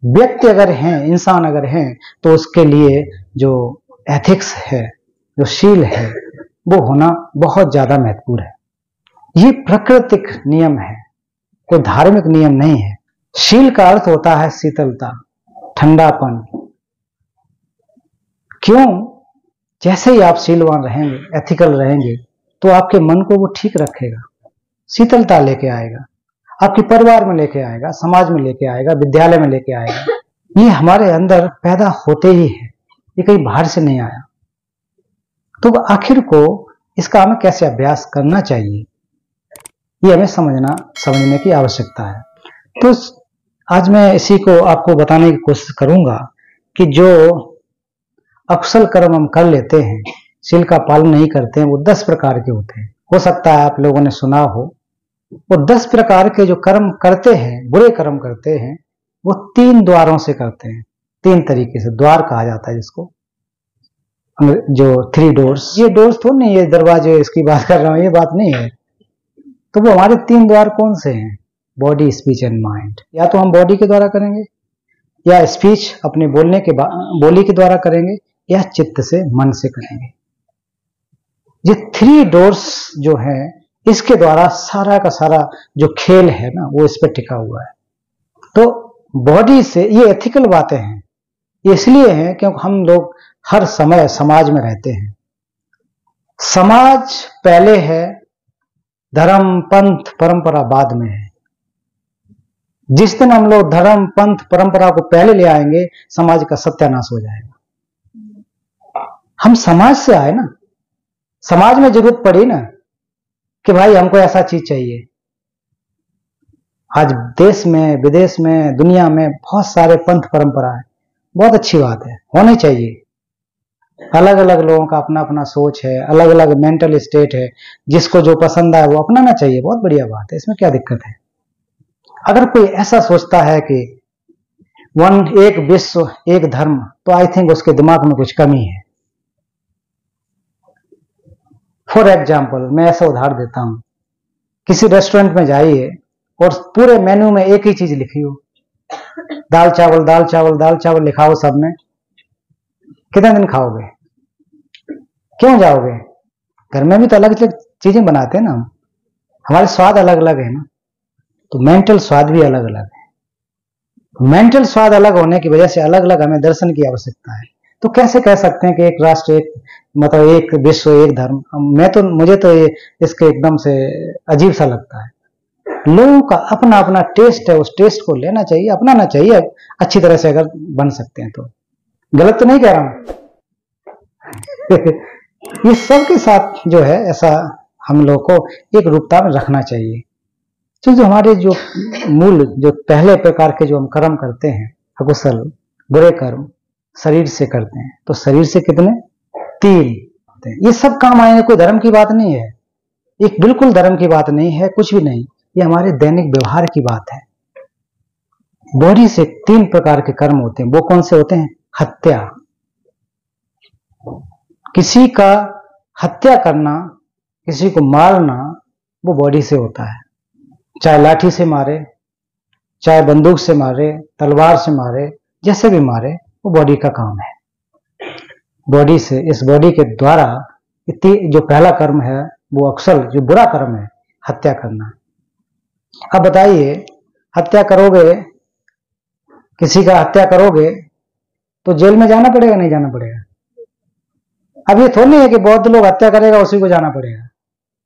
व्यक्ति अगर हैं, इंसान अगर हैं, तो उसके लिए जो एथिक्स है, जो शील है, वो होना बहुत ज्यादा महत्वपूर्ण है। ये प्राकृतिक नियम है, कोई धार्मिक नियम नहीं है। शील का अर्थ होता है शीतलता, ठंडापन। क्यों? जैसे ही आप शीलवान रहेंगे, एथिकल रहेंगे, तो आपके मन को वो ठीक रखेगा, शीतलता लेके आएगा, आपके परिवार में लेके आएगा, समाज में लेके आएगा, विद्यालय में लेके आएगा। ये हमारे अंदर पैदा होते ही है, ये कहीं बाहर से नहीं आया। तो आखिर को इसका हमें कैसे अभ्यास करना चाहिए, ये हमें समझने की आवश्यकता है। तो आज मैं इसी को आपको बताने की कोशिश करूंगा कि जो अकुशल कर्म हम कर लेते हैं, शील का पालन नहीं करते हैं, वो 10 प्रकार के होते हैं। हो सकता है आप लोगों ने सुना हो। वो 10 प्रकार के जो कर्म करते हैं, बुरे कर्म करते हैं, वो 3 द्वारों से करते हैं। 3 तरीके से द्वार कहा जाता है जिसको, जो 3 डोर्स। ये डोर्स थोड़ी नहीं, ये दरवाजे इसकी बात कर रहा हूं, ये बात नहीं है। तो वो हमारे 3 द्वार कौन से हैं? Body, speech and mind. या तो हम बॉडी के द्वारा करेंगे, या स्पीच अपने बोली के द्वारा करेंगे, या चित्त से, मन से करेंगे। ये 3 डोर्स जो है, इसके द्वारा सारा का सारा जो खेल है ना, वो इस पर टिका हुआ है। तो बॉडी से, ये एथिकल बातें हैं, ये इसलिए हैं क्योंकि हम लोग हर समय समाज में रहते हैं। समाज पहले है, धर्म, पंथ, परंपरा बाद में है। जिस दिन हम लोग धर्म, पंथ, परंपरा को पहले ले आएंगे, समाज का सत्यानाश हो जाएगा। हम समाज से आए ना, समाज में जरूरत पड़ी ना कि भाई हमको ऐसा चीज चाहिए। आज देश में, विदेश में, दुनिया में बहुत सारे पंथ परंपरा है, बहुत अच्छी बात है, होनी चाहिए। अलग अलग लोगों का अपना अपना सोच है, अलग अलग मेंटल स्टेट है, जिसको जो पसंद आए वो अपनाना चाहिए, बहुत बढ़िया बात है, इसमें क्या दिक्कत है। अगर कोई ऐसा सोचता है कि एक विश्व एक धर्म, तो आई थिंक उसके दिमाग में कुछ कमी है। फॉर एग्जाम्पल, मैं ऐसा उदाहरण देता हूं, किसी रेस्टोरेंट में जाइए और पूरे मेन्यू में एक ही चीज लिखी हो, दाल चावल दाल चावल दाल चावल लिखा हो सब में, कितने दिन खाओगे? क्यों जाओगे? घर में भी तो अलग अलग चीजें बनाते हैं ना, हमारे स्वाद अलग अलग है ना, तो मेंटल स्वाद भी अलग अलग है। मेंटल स्वाद अलग होने की वजह से अलग अलग हमें दर्शन की आवश्यकता है। तो कैसे कह सकते हैं कि एक राष्ट्र, एक मतलब एक विश्व एक धर्म? मुझे तो ये इसके एकदम से अजीब सा लगता है। लोगों का अपना अपना टेस्ट है, उस टेस्ट को लेना चाहिए, अपनाना चाहिए, अच्छी तरह से अगर बन सकते हैं तो। गलत तो नहीं कह रहा हूं। ये सबके साथ जो है, ऐसा हम लोग को एक रूपता में रखना चाहिए। तो जो हमारे जो मूल, जो पहले प्रकार के जो हम कर्म करते हैं, अकुशल बुरे कर्म शरीर से करते हैं, तो शरीर से कितने? 3। ये सब काम आएंगे, कोई धर्म की बात नहीं है, एक बिल्कुल धर्म की बात नहीं है, कुछ भी नहीं, ये हमारे दैनिक व्यवहार की बात है। बॉडी से 3 प्रकार के कर्म होते हैं। वो कौन से होते हैं? हत्या, किसी का हत्या करना, किसी को मारना, वो बॉडी से होता है। चाहे लाठी से मारे, चाहे बंदूक से मारे, तलवार से मारे, जैसे भी मारे, वो बॉडी का काम है। बॉडी से, इस बॉडी के द्वारा जो पहला कर्म है वो अकुशल, जो बुरा कर्म है, हत्या करना। अब बताइए, हत्या करोगे, किसी का हत्या करोगे तो जेल में जाना पड़ेगा नहीं जाना पड़ेगा? अब ये थोड़ी है कि बौद्ध लोग हत्या करेगा उसी को जाना पड़ेगा,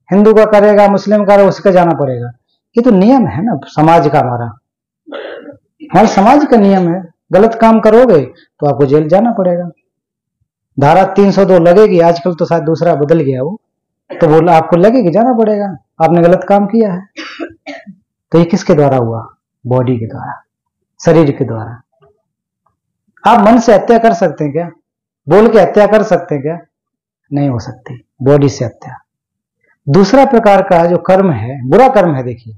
हिंदू का करेगा, मुस्लिम का करेगा उसका जाना पड़ेगा। ये तो नियम है ना समाज का, हमारे समाज का नियम है। गलत काम करोगे तो आपको जेल जाना पड़ेगा। धारा 302 लगेगी, आजकल तो शायद दूसरा बदल गया वो, तो वो आपको लगेगी, जाना पड़ेगा, आपने गलत काम किया है। तो ये किसके द्वारा हुआ? बॉडी के द्वारा, शरीर के द्वारा। आप मन से हत्या कर सकते हैं क्या? बोल के हत्या कर सकते हैं क्या? नहीं हो सकती, बॉडी से हत्या। दूसरा प्रकार का जो कर्म है, बुरा कर्म है, देखिए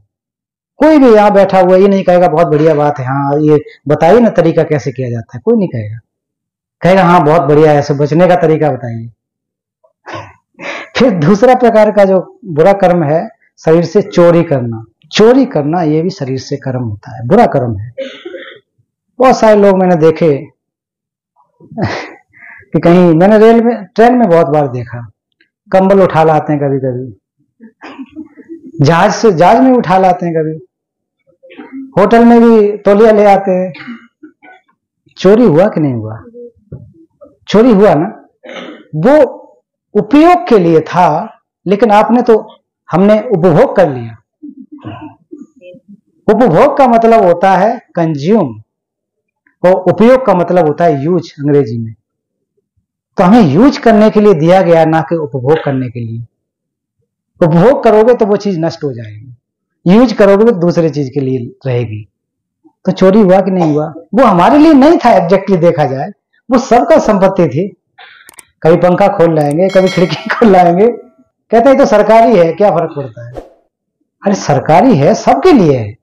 कोई भी यहां बैठा हुआ ये नहीं कहेगा बहुत बढ़िया बात है, हाँ ये बताइए ना तरीका कैसे किया जाता है, कोई नहीं कहेगा, कहेगा हाँ बहुत बढ़िया है, ऐसे बचने का तरीका बताइए। फिर दूसरा प्रकार का जो बुरा कर्म है, शरीर से चोरी करना। चोरी करना ये भी शरीर से कर्म होता है, बुरा कर्म है। बहुत सारे लोग मैंने देखे कि कहीं मैंने रेल में ट्रेन में बहुत बार देखा, कंबल उठा लाते हैं कभी कभी, जहाज में उठा लाते हैं कभी, होटल में भी तौलिया ले आते हैं। चोरी हुआ कि नहीं हुआ? चोरी हुआ ना। वो उपयोग के लिए था, लेकिन हमने उपभोग कर लिया। उपभोग का मतलब होता है कंज्यूम, और उपयोग का मतलब होता है यूज अंग्रेजी में। तो हमें यूज करने के लिए दिया गया, ना कि उपभोग करने के लिए। उपभोग करोगे तो वो चीज नष्ट हो जाएगी, यूज करोगे तो दूसरे चीज के लिए रहेगी। तो चोरी हुआ कि नहीं हुआ? वो हमारे लिए नहीं था एग्जैक्टली देखा जाए, वो सबका संपत्ति थी। कभी पंखा खोल लाएंगे, कभी खिड़की खोल लाएंगे, कहते हैं तो सरकारी है, क्या फर्क पड़ता है? अरे सरकारी है, सबके लिए है।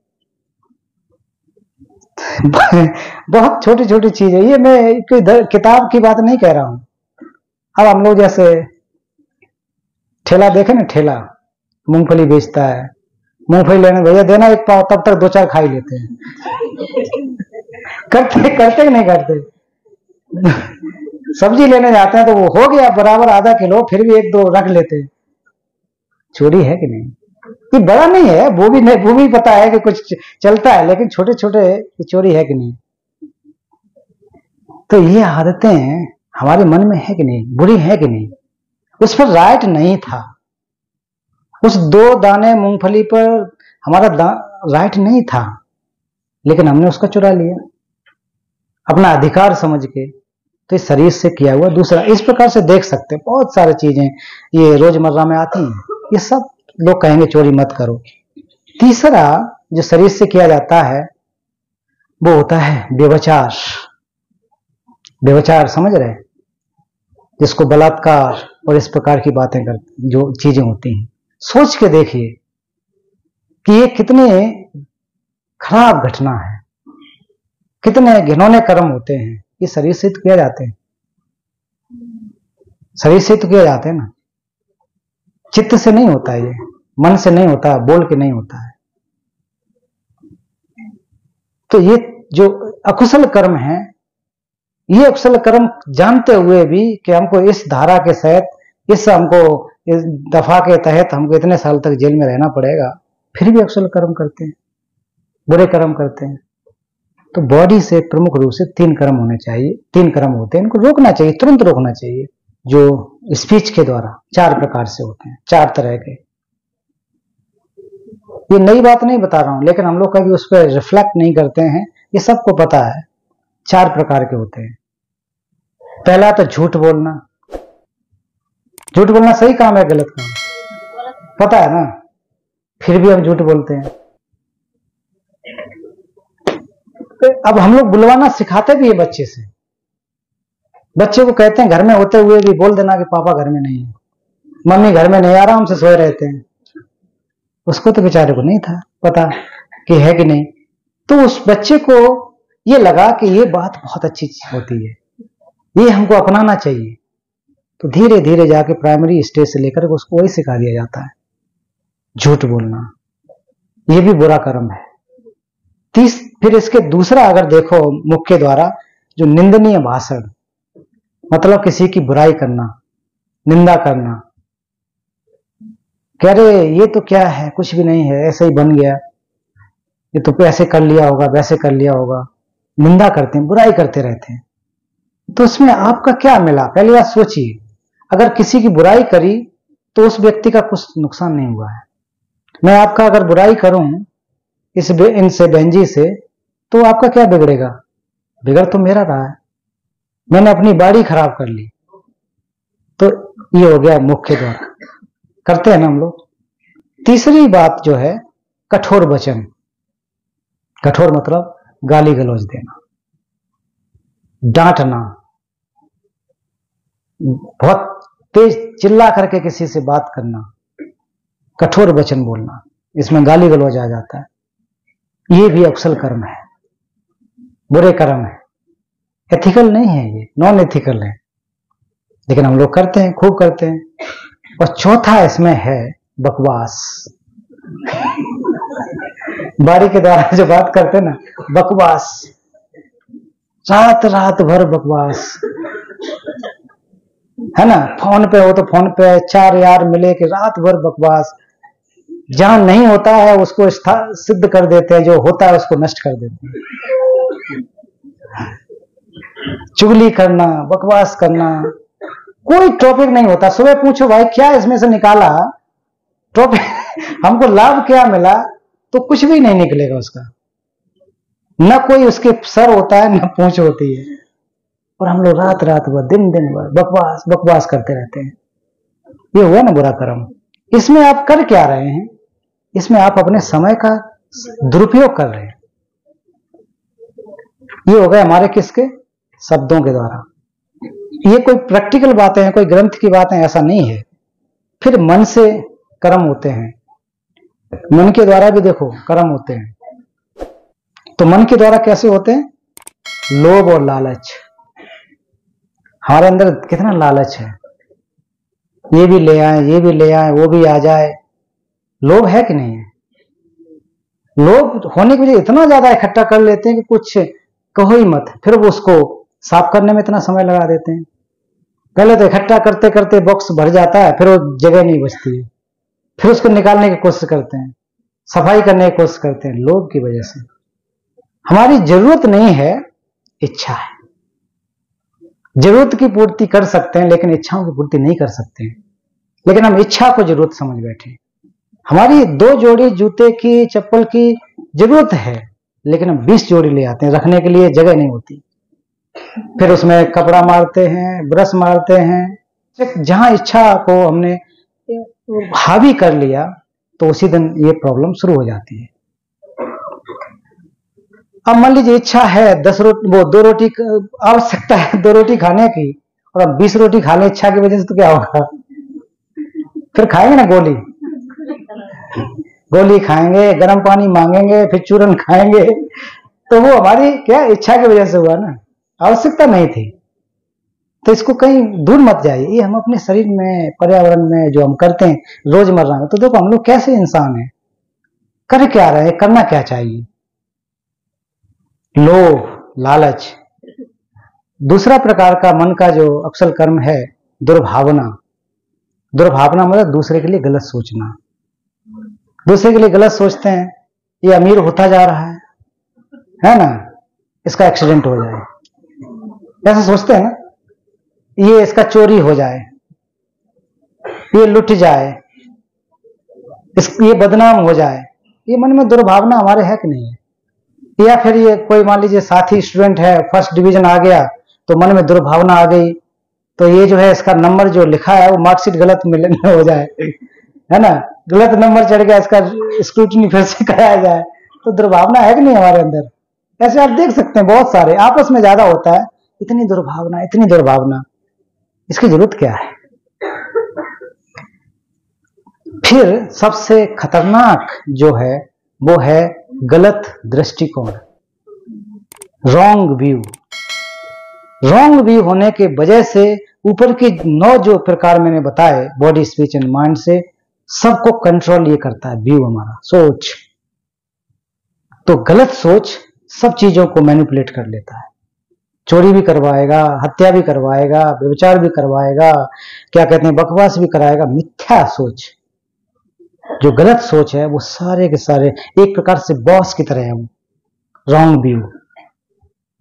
बहुत छोटी छोटी चीज है ये। मैं कोई किताब की बात नहीं कह रहा हूं। अब हम लोग जैसे ठेला देखे ना, ठेला मूंगफली बेचता है, मूंगफली लेने भैया देना एक पाव, तब तक 2-4 खा ही लेते हैं। करते कि नहीं करते? सब्जी लेने जाते हैं तो वो हो गया बराबर आधा किलो, फिर भी 1-2 रख लेते। चोरी है कि नहीं? ये बड़ा नहीं है, वो भी पता है कि कुछ चलता है, लेकिन छोटे छोटे चोरी है कि नहीं? तो ये आदतें हमारे मन में है कि नहीं, बुरी है कि नहीं? उस पर राइट नहीं था। उस 2 दाने मूंगफली पर हमारा राइट नहीं था, लेकिन हमने उसका चुरा लिया अपना अधिकार समझ के। तो इस शरीर से किया हुआ दूसरा, इस प्रकार से देख सकते हैं। बहुत सारी चीजें ये रोजमर्रा में आती हैं, ये सब लोग कहेंगे चोरी मत करो। तीसरा जो शरीर से किया जाता है वो होता है व्यभिचार। व्यभिचार समझ रहे हैं? जिसको बलात्कार और इस प्रकार की बातें करते, जो चीजें होती हैं, सोच के देखिए कि ये कितनी खराब घटना है, कितने घिनौने कर्म होते हैं। ये शरीर से तो किया जाते हैं, शरीर से तो किया जाते हैं ना, चित्त से नहीं होता है, ये मन से नहीं होता, बोल के नहीं होता है। तो ये जो अकुशल कर्म है, ये अकुशल कर्म जानते हुए भी कि हमको इस धारा के तहत, इस दफा के तहत हमको इतने साल तक जेल में रहना पड़ेगा, फिर भी अकुशल कर्म करते हैं, बुरे कर्म करते हैं। तो बॉडी से प्रमुख रूप से 3 कर्म होने चाहिए। 3 कर्म होते हैं, इनको रोकना चाहिए, तुरंत रोकना चाहिए। जो स्पीच के द्वारा 4 प्रकार से होते हैं, 4 तरह के। ये नई बात नहीं बता रहा हूं, लेकिन हम लोग कभी उस पर रिफ्लेक्ट नहीं करते हैं, ये सबको पता है। 4 प्रकार के होते हैं। पहला तो झूठ बोलना। झूठ बोलना सही काम है गलत काम? पता है ना, फिर भी हम झूठ बोलते हैं। अब हम लोग बुलवाना सिखाते भी है बच्चे से। बच्चे को कहते हैं घर में होते हुए भी बोल देना कि पापा घर में नहीं है, मम्मी घर में नहीं, आराम से सोए रहते हैं। उसको तो बेचारे को नहीं था पता कि है कि नहीं। तो उस बच्चे को ये लगा कि ये बात बहुत अच्छी होती है, ये हमको अपनाना चाहिए। तो धीरे धीरे जाके प्राइमरी स्टेज से लेकर उसको वही सिखा दिया जाता है, झूठ बोलना। ये भी बुरा कर्म है। फिर इसके दूसरा अगर देखो मुख्य द्वारा, जो निंदनीय भाषण, मतलब किसी की बुराई करना, निंदा करना, कह रहे ये तो क्या है, कुछ भी नहीं है, ऐसे ही बन गया, ये तो ऐसे कर लिया होगा, वैसे कर लिया होगा। निंदा करते हैं, बुराई करते रहते हैं। तो उसमें आपका क्या मिला? पहली बात सोचिए, अगर किसी की बुराई करी तो उस व्यक्ति का कुछ नुकसान नहीं हुआ है। मैं आपका अगर बुराई करूं इनसे, बहनजी से, तो आपका क्या बिगड़ेगा? बिगड़ तो मेरा रहा है, मैंने अपनी बाड़ी खराब कर ली। तो ये हो गया मुख्य द्वार, करते हैं ना हम लोग। तीसरी बात जो है कठोर वचन। कठोर मतलब गाली गलौज देना, डांटना, बहुत तेज चिल्ला करके किसी से बात करना, कठोर वचन बोलना, इसमें गाली गलौज आ जाता है। ये भी अकुशल कर्म है, बुरे कर्म है, एथिकल नहीं है, ये नॉन एथिकल है, लेकिन हम लोग करते हैं, खूब करते हैं। और चौथा इसमें है बकवास। बारी के द्वारा जो बात करते हैं ना, बकवास। रात रात भर बकवास, है ना। फोन पे हो तो फोन पे 4 यार मिले कि रात भर बकवास, जहां नहीं होता है उसको सिद्ध कर देते हैं, जो होता है उसको नष्ट कर देते हैं। चुगली करना, बकवास करना, कोई टॉपिक नहीं होता। सुबह पूछो भाई क्या इसमें से निकाला टॉपिक, हमको लाभ क्या मिला, तो कुछ भी नहीं निकलेगा उसका। न कोई उसके सर होता है, न पूंछ होती है, और हम लोग रात रात भर दिन दिन भर बकवास बकवास करते रहते हैं। ये हुआ ना बुरा कर्म। इसमें आप कर क्या रहे हैं? इसमें आप अपने समय का दुरुपयोग कर रहे हैं। ये हो गए हमारे किसके? शब्दों के द्वारा। ये कोई प्रैक्टिकल बातें हैं, कोई ग्रंथ की बातें, ऐसा नहीं है। फिर मन से कर्म होते हैं, मन के द्वारा भी देखो कर्म होते हैं। तो मन के द्वारा कैसे होते हैं? लोभ और लालच। हमारे अंदर कितना लालच है, ये भी ले आए, ये भी ले आए, वो भी आ जाए। लोभ है कि नहीं है? लोभ होने की वजह इतना ज्यादा इकट्ठा कर लेते हैं कि कुछ कहो ही मत। फिर वो उसको साफ करने में इतना समय लगा देते हैं। पहले तो इकट्ठा करते करते बॉक्स भर जाता है, फिर वो जगह नहीं बचती है, फिर उसको निकालने की कोशिश करते हैं, सफाई करने की कोशिश करते हैं। लोभ की वजह से। हमारी जरूरत नहीं है, इच्छा है। जरूरत की पूर्ति कर सकते हैं, लेकिन इच्छाओं की पूर्ति नहीं कर सकते हैं। लेकिन हम इच्छा को जरूरत समझ बैठे। हमारी 2 जोड़ी जूते की, चप्पल की जरूरत है, लेकिन हम 20 जोड़ी ले आते हैं, रखने के लिए जगह नहीं होती। फिर उसमें कपड़ा मारते हैं, ब्रश मारते हैं। जहां इच्छा को हमने हावी कर लिया, तो उसी दिन ये प्रॉब्लम शुरू हो जाती है। अब मान लीजिए इच्छा है 2 रोटी आवश्यकता है 2 रोटी खाने की, और अब 20 रोटी खा ले इच्छा की वजह से, तो क्या होगा? फिर खाएंगे ना गोली, गोली खाएंगे, गर्म पानी मांगेंगे, फिर चूरन खाएंगे। तो वो हमारी क्या इच्छा की वजह से हुआ ना, आवश्यकता नहीं थी। तो इसको कहीं दूर मत जाइए। ये हम अपने शरीर में, पर्यावरण में जो हम करते हैं रोजमर्रा में, तो देखो हम लोग कैसे इंसान हैं, कर क्या रहे हैं, करना क्या चाहिए? लोभ, लालच। दूसरा प्रकार का मन का जो अक्सर कर्म है, दुर्भावना। दुर्भावना मतलब दूसरे के लिए गलत सोचना। दूसरे के लिए गलत सोचते हैं, ये अमीर होता जा रहा है ना, इसका एक्सीडेंट हो जाए, ऐसा सोचते हैं ना। ये इसका चोरी हो जाए, ये लुट जाए, ये बदनाम हो जाए। ये मन में दुर्भावना हमारे है कि नहीं है? या फिर ये कोई मान लीजिए साथी स्टूडेंट है, फर्स्ट डिवीजन आ गया, तो मन में दुर्भावना आ गई, तो ये जो है इसका नंबर जो लिखा है वो मार्कशीट गलत मिलने हो जाए, है ना, गलत नंबर चढ़ गया, इसका स्क्रूटनी फिर से कराया जाए। तो दुर्भावना है कि नहीं हमारे अंदर? ऐसे आप देख सकते हैं, बहुत सारे आपस में ज्यादा होता है। इतनी दुर्भावना, इतनी दुर्भावना, इसकी जरूरत क्या है? फिर सबसे खतरनाक जो है वो है गलत दृष्टिकोण, रॉन्ग व्यू। रॉन्ग व्यू होने के वजह से ऊपर के 9 जो प्रकार मैंने बताए, बॉडी, स्पीच एंड माइंड से सबको कंट्रोल ये करता है व्यू, हमारा सोच। तो गलत सोच सब चीजों को मैनिपुलेट कर लेता है। चोरी भी करवाएगा, हत्या भी करवाएगा, व्यभिचार भी करवाएगा, क्या कहते हैं, बकवास भी कराएगा। मिथ्या सोच, जो गलत सोच है, वो सारे के सारे एक प्रकार से बॉस की तरह है। वो रॉन्ग व्यू,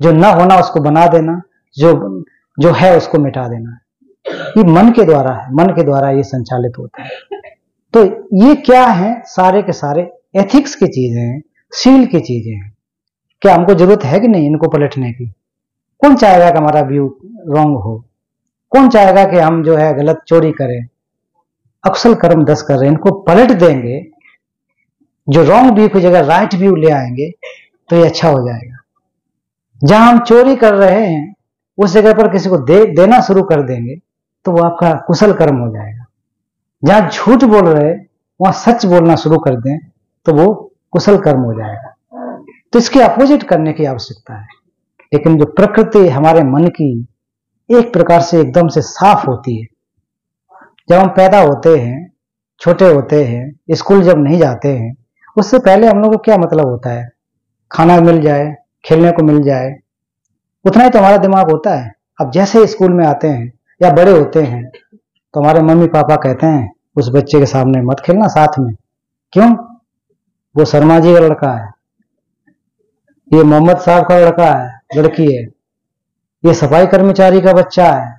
जो ना होना उसको बना देना, जो है उसको मिटा देना। ये मन के द्वारा है, मन के द्वारा ये संचालित होता है। तो ये क्या है? सारे के सारे एथिक्स की चीजें हैं, सील की चीजें हैं। क्या हमको जरूरत है कि नहीं इनको पलटने की? कौन चाहेगा कि हमारा व्यू रॉन्ग हो? कौन चाहेगा कि हम जो है गलत चोरी करें, अकुशल कर्म 10 कर रहे हैं, इनको पलट देंगे, जो रॉन्ग व्यू की जगह राइट व्यू ले आएंगे, तो ये अच्छा हो जाएगा। जहां हम चोरी कर रहे हैं उस जगह पर किसी को देना शुरू कर देंगे, तो वो आपका कुशल कर्म हो जाएगा। जहां झूठ बोल रहे हैं वहां सच बोलना शुरू कर दें, तो वो कुशल कर्म हो जाएगा। तो इसके अपोजिट करने की आवश्यकता है। लेकिन जो प्रकृति हमारे मन की एक प्रकार से एकदम से साफ होती है, जब हम पैदा होते हैं, छोटे होते हैं, स्कूल जब नहीं जाते हैं, उससे पहले हम लोग को क्या मतलब होता है? खाना मिल जाए, खेलने को मिल जाए, उतना ही तो हमारा दिमाग होता है। अब जैसे स्कूल में आते हैं या बड़े होते हैं तो हमारे मम्मी पापा कहते हैं उस बच्चे के सामने मत खेलना साथ में। क्यों? वो शर्मा जी का लड़का है, ये मोहम्मद साहब का लड़का है, लड़की है, ये सफाई कर्मचारी का बच्चा है।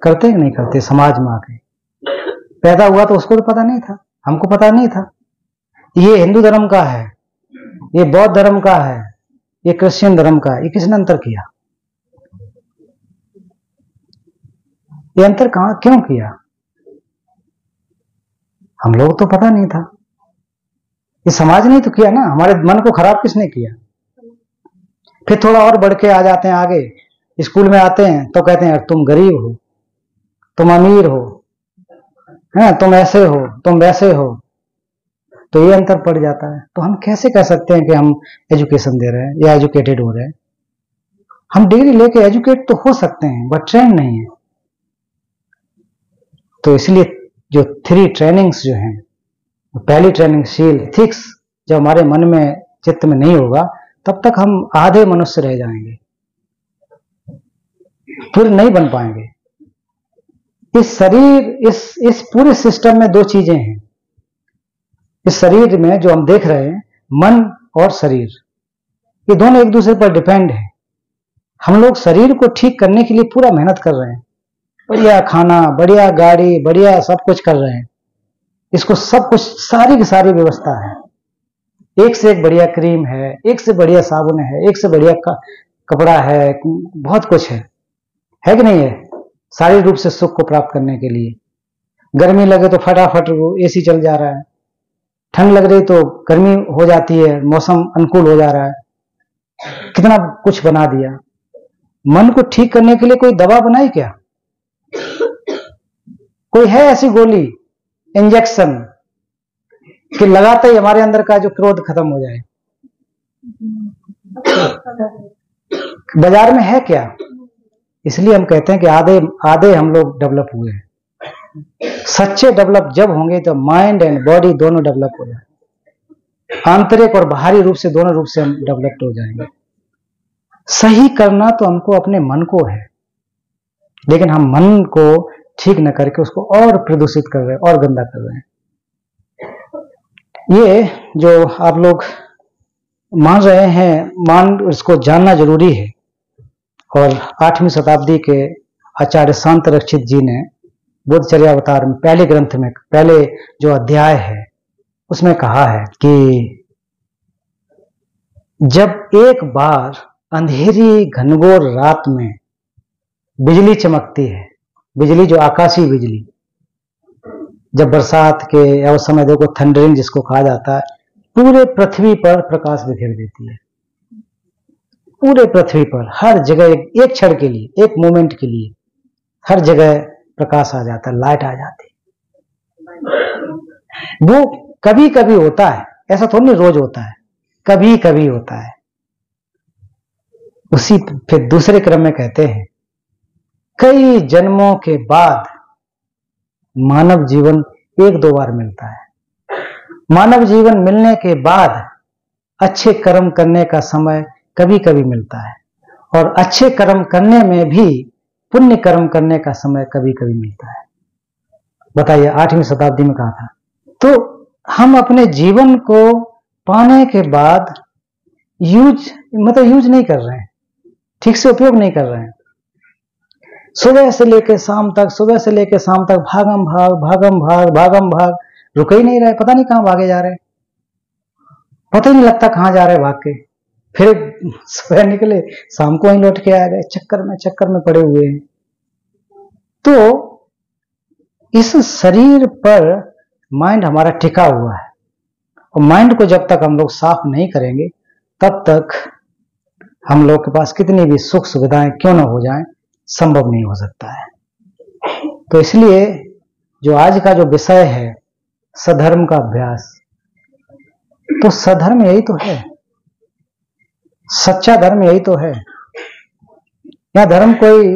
करते कि नहीं करते? समाज में आके पैदा हुआ तो उसको तो पता नहीं था, हमको पता नहीं था ये हिंदू धर्म का है, ये बौद्ध धर्म का है, ये क्रिश्चियन धर्म का है। ये किसने अंतर किया? ये अंतर कहां क्यों किया? हम लोग तो पता नहीं था, ये समाज ने तो किया ना। हमारे मन को खराब किसने किया? फिर थोड़ा और बढ़ के आ जाते हैं आगे, स्कूल में आते हैं तो कहते हैं यार तुम गरीब हो, तुम अमीर हो, है तुम ऐसे हो, तुम वैसे हो। तो ये अंतर पड़ जाता है। तो हम कैसे कह सकते हैं कि हम एजुकेशन दे रहे हैं या एजुकेटेड हो रहे हैं? हम डिग्री लेके एजुकेट तो हो सकते हैं बट ट्रेंड नहीं है। तो इसलिए जो 3 ट्रेनिंग्स जो हैं, पहली ट्रेनिंग शील थिक्स, जब हमारे मन में चित्त में नहीं होगा तब तक हम आधे मनुष्य रह जाएंगे, पूरे नहीं बन पाएंगे। इस शरीर इस पूरे सिस्टम में 2 चीजें हैं। इस शरीर में जो हम देख रहे हैं, मन और शरीर, ये दोनों एक दूसरे पर डिपेंड है। हम लोग शरीर को ठीक करने के लिए पूरा मेहनत कर रहे हैं, बढ़िया खाना, बढ़िया गाड़ी, बढ़िया सब कुछ कर रहे हैं। इसको सब कुछ, सारी की सारी व्यवस्था है, एक से एक बढ़िया क्रीम है, एक से बढ़िया साबुन है, एक से बढ़िया कपड़ा है, बहुत कुछ है कि नहीं है? शारीरिक रूप से सुख को प्राप्त करने के लिए। गर्मी लगे तो फटाफट एसी चल जा रहा है, ठंड लग रही तो गर्मी हो जाती है, मौसम अनुकूल हो जा रहा है, कितना कुछ बना दिया। मन को ठीक करने के लिए कोई दवा बनाई क्या? कोई है ऐसी गोली, इंजेक्शन कि लगाते ही हमारे अंदर का जो क्रोध खत्म हो जाए? बाजार में है क्या? इसलिए हम कहते हैं कि आधे हम लोग डेवलप हुए हैं। सच्चे डेवलप जब होंगे तो माइंड एंड बॉडी दोनों डेवलप हो जाए, आंतरिक और बाहरी रूप से दोनों रूप से हम डेवलप्ड हो जाएंगे। सही करना तो हमको अपने मन को है, लेकिन हम मन को ठीक न करके उसको और प्रदूषित कर रहे हैं और गंदा कर रहे हैं। ये जो आप लोग मान रहे हैं, इसको जानना जरूरी है। और 8वीं शताब्दी के आचार्य शांत रक्षित जी ने बुद्धचर्यावतार में पहले ग्रंथ में पहले जो अध्याय है उसमें कहा है कि जब एक बार अंधेरी घनघोर रात में बिजली चमकती है, बिजली जो आकाशीय बिजली, जब बरसात के या उस समय देखो थंडरिंग जिसको कहा जाता है, पूरे पृथ्वी पर प्रकाश बिखेर देती है। पूरे पृथ्वी पर हर जगह एक क्षण के लिए, एक मोमेंट के लिए हर जगह प्रकाश आ जाता है, लाइट आ जाती है। वो कभी कभी होता है, ऐसा थोड़ी नहीं रोज होता है, कभी कभी होता है। उसी फिर दूसरे क्रम में कहते हैं कई जन्मों के बाद मानव जीवन 1-2 बार मिलता है। मानव जीवन मिलने के बाद अच्छे कर्म करने का समय कभी कभी मिलता है, और अच्छे कर्म करने में भी पुण्य कर्म करने का समय कभी कभी मिलता है। बताइए, 8वीं शताब्दी में कहा था। तो हम अपने जीवन को पाने के बाद यूज नहीं कर रहे हैं, ठीक से उपयोग नहीं कर रहे हैं। सुबह से लेकर शाम तक, सुबह से लेकर शाम तक भागम भाग भागम भाग भागम भाग, रुक ही नहीं रहे, पता नहीं कहां भागे जा रहे हैं, पता ही नहीं लगता कहां जा रहे भाग के। फिर सुबह निकले, शाम को ही लौट के आ गए, चक्कर में पड़े हुए हैं। तो इस शरीर पर माइंड हमारा टिका हुआ है, और माइंड को जब तक हम लोग साफ नहीं करेंगे तब तक हम लोग के पास कितनी भी सुख सुविधाएं क्यों ना हो जाएं, संभव नहीं हो सकता है। तो इसलिए जो आज का जो विषय है सधर्म का अभ्यास, तो सधर्म यही तो है, सच्चा धर्म यही तो है। यह धर्म कोई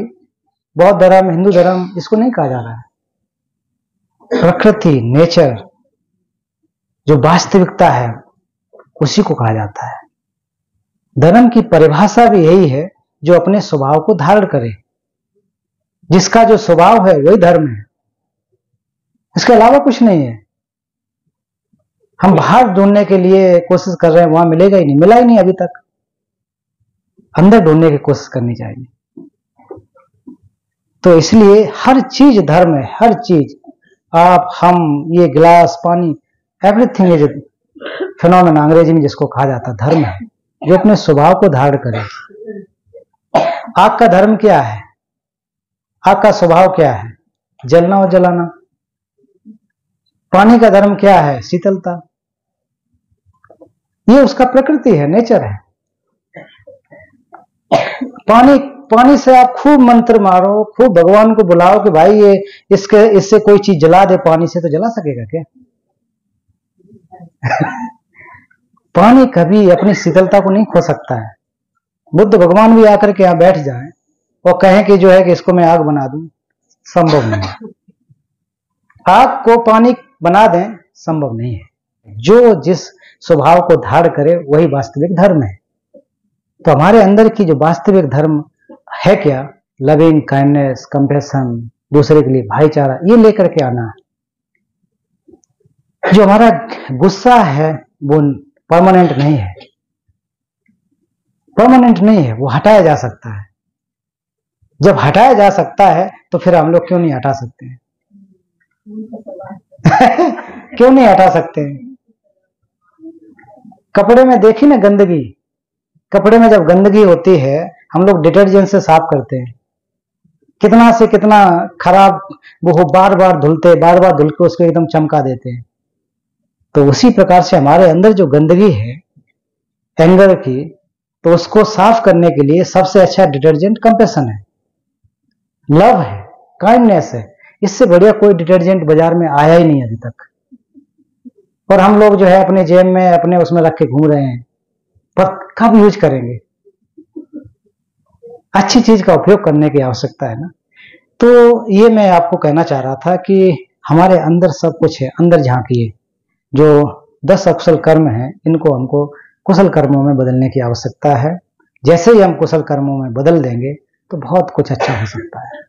बौद्ध धर्म, हिंदू धर्म, इसको नहीं कहा जा रहा है। प्रकृति, नेचर, जो वास्तविकता है उसी को कहा जाता है। धर्म की परिभाषा भी यही है जो अपने स्वभाव को धारण करे, जिसका जो स्वभाव है वही धर्म है, इसके अलावा कुछ नहीं है। हम बाहर ढूंढने के लिए कोशिश कर रहे हैं, वहां मिलेगा ही नहीं, मिला ही नहीं अभी तक। अंदर ढूंढने की कोशिश करनी चाहिए। तो इसलिए हर चीज धर्म है, हर चीज, आप, हम, ये गिलास, पानी, एवरीथिंग इज फिनोमेना, अंग्रेजी में जिसको कहा जाता है धर्म है, जो अपने स्वभाव को धारण करे। आग का धर्म क्या है? आग का स्वभाव क्या है? जलना और जलाना। पानी का धर्म क्या है? शीतलता। ये उसका प्रकृति है, नेचर है। पानी से आप खूब मंत्र मारो, खूब भगवान को बुलाओ कि भाई ये इससे कोई चीज जला दे, पानी से तो जला सकेगा क्या? पानी कभी अपनी शीतलता को नहीं खो सकता है। बुद्ध भगवान भी आकर के यहां बैठ जाएं और कहें कि जो है कि इसको मैं आग बना दूं, संभव नहीं है। आग को पानी बना दें, संभव नहीं है। जो जिस स्वभाव को धारण करे वही वास्तविक धर्म है। तो हमारे अंदर की जो वास्तविक धर्म है क्या? लविंग काइंडनेस, कंपैशन, दूसरे के लिए भाईचारा, ये लेकर के आना है। जो हमारा गुस्सा है वो परमानेंट नहीं है, परमानेंट नहीं है, वो हटाया जा सकता है। जब हटाया जा सकता है तो फिर हम लोग क्यों नहीं हटा सकते हैं? क्यों नहीं हटा सकते हैं? कपड़े में देखी ना गंदगी, कपड़े में जब गंदगी होती है हम लोग डिटर्जेंट से साफ करते हैं, कितना से कितना खराब वो बार बार धुलते, बार बार धुल के उसको एकदम चमका देते हैं। तो उसी प्रकार से हमारे अंदर जो गंदगी है एंगर की, तो उसको साफ करने के लिए सबसे अच्छा डिटर्जेंट कंपैशन है, लव है, काइंडनेस है। इससे बढ़िया कोई डिटर्जेंट बाजार में आया ही नहीं अभी तक। और हम लोग जो है अपने जेब में, अपने उसमें रख के घूम रहे हैं, पर कब यूज करेंगे? अच्छी चीज का उपयोग करने की आवश्यकता है ना। तो ये मैं आपको कहना चाह रहा था कि हमारे अंदर सब कुछ है, अंदर झांकिए। जो 10 अकुशल कर्म हैं, इनको हमको कुशल कर्मों में बदलने की आवश्यकता है। जैसे ही हम कुशल कर्मों में बदल देंगे तो बहुत कुछ अच्छा हो सकता है।